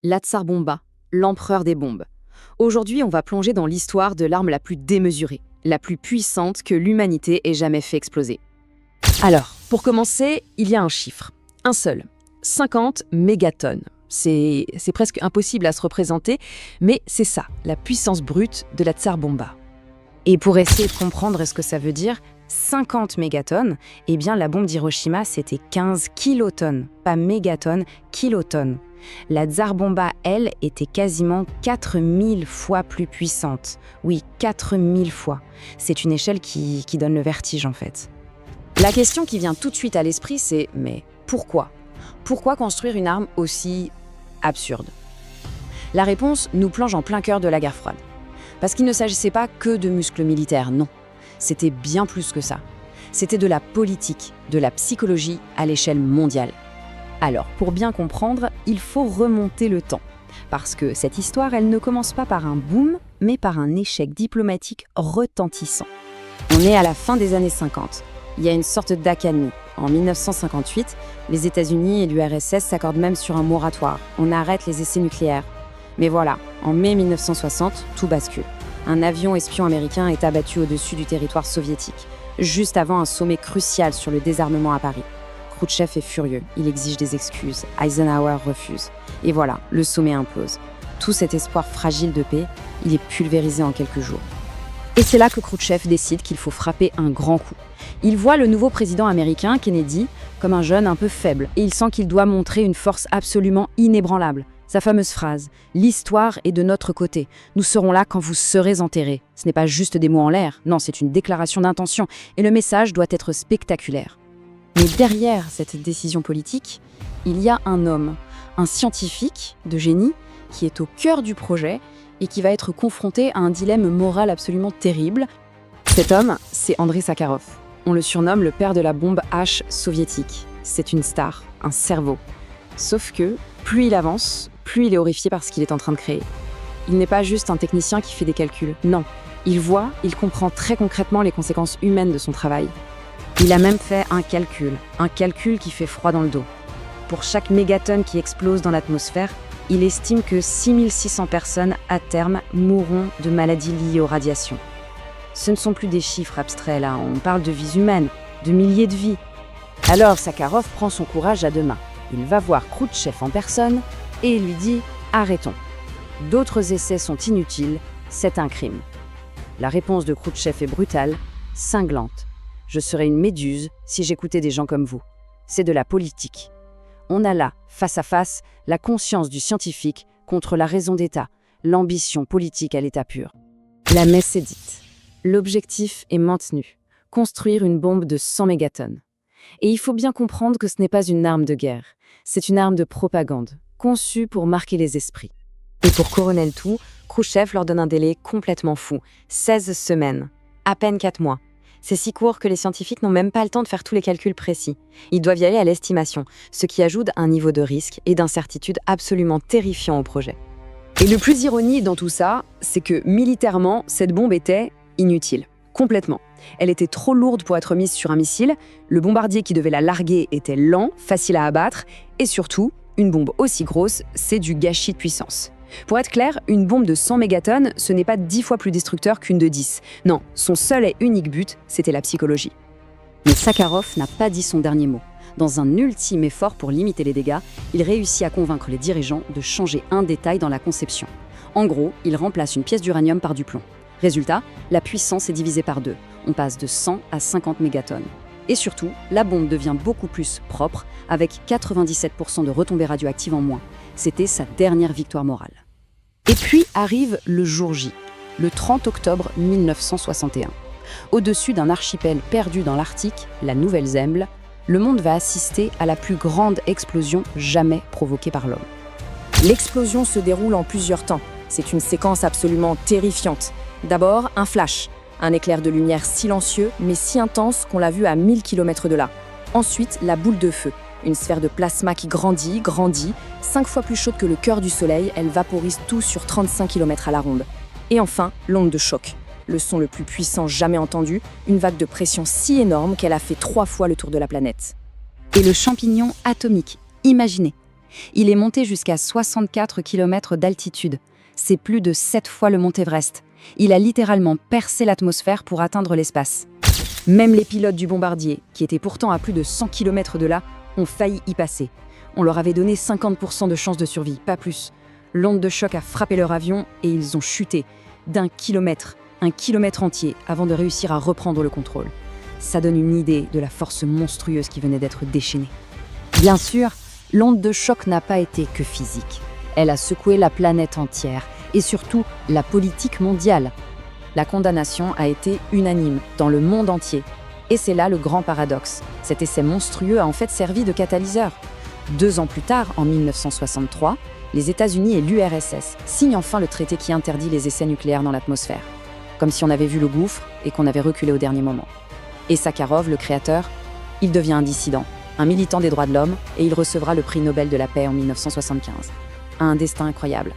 La Tsar Bomba, l'empereur des bombes. Aujourd'hui, on va plonger dans l'histoire de l'arme la plus démesurée, la plus puissante que l'humanité ait jamais fait exploser. Alors, pour commencer, il y a un chiffre, un seul, 50 mégatonnes. C'est presque impossible à se représenter, mais c'est ça, la puissance brute de la Tsar Bomba. Et pour essayer de comprendre ce que ça veut dire, 50 mégatonnes, eh bien la bombe d'Hiroshima, c'était 15 kilotonnes, pas mégatonnes, kilotonnes. La Tsar Bomba, elle, était quasiment 4000 fois plus puissante. Oui, 4000 fois. C'est une échelle qui donne le vertige, en fait. La question qui vient tout de suite à l'esprit, c'est « mais pourquoi ? Pourquoi construire une arme aussi absurde ?» La réponse nous plonge en plein cœur de la guerre froide. Parce qu'il ne s'agissait pas que de muscles militaires, non. C'était bien plus que ça. C'était de la politique, de la psychologie à l'échelle mondiale. Alors, pour bien comprendre, il faut remonter le temps. Parce que cette histoire, elle ne commence pas par un boom, mais par un échec diplomatique retentissant. On est à la fin des années 50. Il y a une sorte d'accalmie. En 1958, les États-Unis et l'URSS s'accordent même sur un moratoire. On arrête les essais nucléaires. Mais voilà, en mai 1960, tout bascule. Un avion espion américain est abattu au-dessus du territoire soviétique, juste avant un sommet crucial sur le désarmement à Paris. Khrouchtchev est furieux, il exige des excuses, Eisenhower refuse. Et voilà, le sommet implose. Tout cet espoir fragile de paix, il est pulvérisé en quelques jours. Et c'est là que Khrouchtchev décide qu'il faut frapper un grand coup. Il voit le nouveau président américain, Kennedy, comme un jeune un peu faible, et il sent qu'il doit montrer une force absolument inébranlable. Sa fameuse phrase « L'histoire est de notre côté. Nous serons là quand vous serez enterrés ». Ce n'est pas juste des mots en l'air, non, c'est une déclaration d'intention, et le message doit être spectaculaire. Mais derrière cette décision politique, il y a un homme, un scientifique de génie, qui est au cœur du projet et qui va être confronté à un dilemme moral absolument terrible. Cet homme, c'est Andrei Sakharov. On le surnomme le père de la bombe H soviétique. C'est une star, un cerveau. Sauf que, plus il avance, plus il est horrifié par ce qu'il est en train de créer. Il n'est pas juste un technicien qui fait des calculs, non. Il comprend très concrètement les conséquences humaines de son travail. Il a même fait un calcul qui fait froid dans le dos. Pour chaque mégatonne qui explose dans l'atmosphère, il estime que 6600 personnes, à terme, mourront de maladies liées aux radiations. Ce ne sont plus des chiffres abstraits, là, on parle de vies humaines, de milliers de vies. Alors Sakharov prend son courage à deux mains. Il va voir Khrouchtchev en personne et lui dit « Arrêtons. D'autres essais sont inutiles, c'est un crime. » La réponse de Khrouchtchev est brutale, cinglante. « Je serais une méduse si j'écoutais des gens comme vous. C'est de la politique. » On a là, face à face, la conscience du scientifique contre la raison d'État, l'ambition politique à l'état pur. La messe est dite. L'objectif est maintenu, construire une bombe de 100 mégatonnes. Et il faut bien comprendre que ce n'est pas une arme de guerre, c'est une arme de propagande, conçue pour marquer les esprits. Et pour couronner le tout, Khrouchtchev leur donne un délai complètement fou, 16 semaines, à peine 4 mois. C'est si court que les scientifiques n'ont même pas le temps de faire tous les calculs précis. Ils doivent y aller à l'estimation, ce qui ajoute un niveau de risque et d'incertitude absolument terrifiant au projet. Et le plus ironique dans tout ça, c'est que militairement, cette bombe était inutile. Complètement. Elle était trop lourde pour être mise sur un missile, le bombardier qui devait la larguer était lent, facile à abattre, et surtout, une bombe aussi grosse, c'est du gâchis de puissance. Pour être clair, une bombe de 100 mégatonnes, ce n'est pas 10 fois plus destructeur qu'une de 10. Non, son seul et unique but, c'était la psychologie. Mais Sakharov n'a pas dit son dernier mot. Dans un ultime effort pour limiter les dégâts, il réussit à convaincre les dirigeants de changer un détail dans la conception. En gros, il remplace une pièce d'uranium par du plomb. Résultat, la puissance est divisée par 2. On passe de 100 à 50 mégatonnes. Et surtout, la bombe devient beaucoup plus propre, avec 97% de retombées radioactives en moins. C'était sa dernière victoire morale. Et puis arrive le jour J, le 30 octobre 1961. Au-dessus d'un archipel perdu dans l'Arctique, la Nouvelle-Zembla, le monde va assister à la plus grande explosion jamais provoquée par l'homme. L'explosion se déroule en plusieurs temps. C'est une séquence absolument terrifiante. D'abord, un flash, un éclair de lumière silencieux, mais si intense qu'on l'a vu à 1000 km de là. Ensuite, la boule de feu, une sphère de plasma qui grandit, 5 fois plus chaude que le cœur du Soleil, elle vaporise tout sur 35 km à la ronde. Et enfin, l'onde de choc, le son le plus puissant jamais entendu, une vague de pression si énorme qu'elle a fait 3 fois le tour de la planète. Et le champignon atomique, imaginez, Il est monté jusqu'à 64 km d'altitude. C'est plus de 7 fois le mont Everest. Il a littéralement percé l'atmosphère pour atteindre l'espace. Même les pilotes du bombardier, qui étaient pourtant à plus de 100 km de là, ont failli y passer. On leur avait donné 50% de chance de survie, pas plus. L'onde de choc a frappé leur avion et ils ont chuté d'un kilomètre, un kilomètre entier, avant de réussir à reprendre le contrôle. Ça donne une idée de la force monstrueuse qui venait d'être déchaînée. Bien sûr, l'onde de choc n'a pas été que physique. Elle a secoué la planète entière et surtout la politique mondiale. La condamnation a été unanime dans le monde entier. Et c'est là le grand paradoxe. Cet essai monstrueux a en fait servi de catalyseur. 2 ans plus tard, en 1963, les États-Unis et l'URSS signent enfin le traité qui interdit les essais nucléaires dans l'atmosphère. Comme si on avait vu le gouffre et qu'on avait reculé au dernier moment. Et Sakharov, le créateur, il devient un dissident, un militant des droits de l'homme, et il recevra le prix Nobel de la paix en 1975. Un destin incroyable.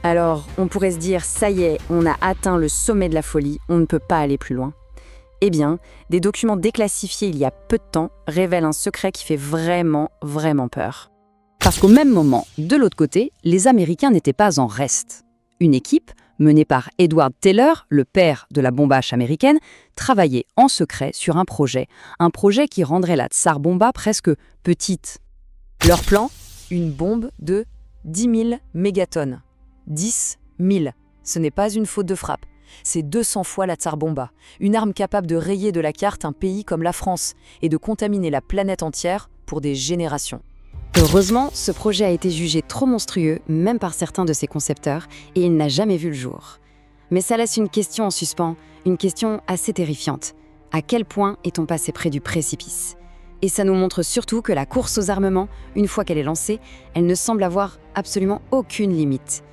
Alors, on pourrait se dire, ça y est, on a atteint le sommet de la folie, on ne peut pas aller plus loin. Eh bien, des documents déclassifiés il y a peu de temps révèlent un secret qui fait vraiment, vraiment peur. Parce qu'au même moment, de l'autre côté, les Américains n'étaient pas en reste. Une équipe, menée par Edward Teller, le père de la bombe H américaine, travaillait en secret sur un projet qui rendrait la Tsar Bomba presque petite. Leur plan, une bombe de 10 000 mégatonnes. 10 000. Ce n'est pas une faute de frappe. C'est 200 fois la Tsar Bomba, une arme capable de rayer de la carte un pays comme la France et de contaminer la planète entière pour des générations. Heureusement, ce projet a été jugé trop monstrueux, même par certains de ses concepteurs, et il n'a jamais vu le jour. Mais ça laisse une question en suspens, une question assez terrifiante. À quel point est-on passé près du précipice ? Et ça nous montre surtout que la course aux armements, une fois qu'elle est lancée, elle ne semble avoir absolument aucune limite.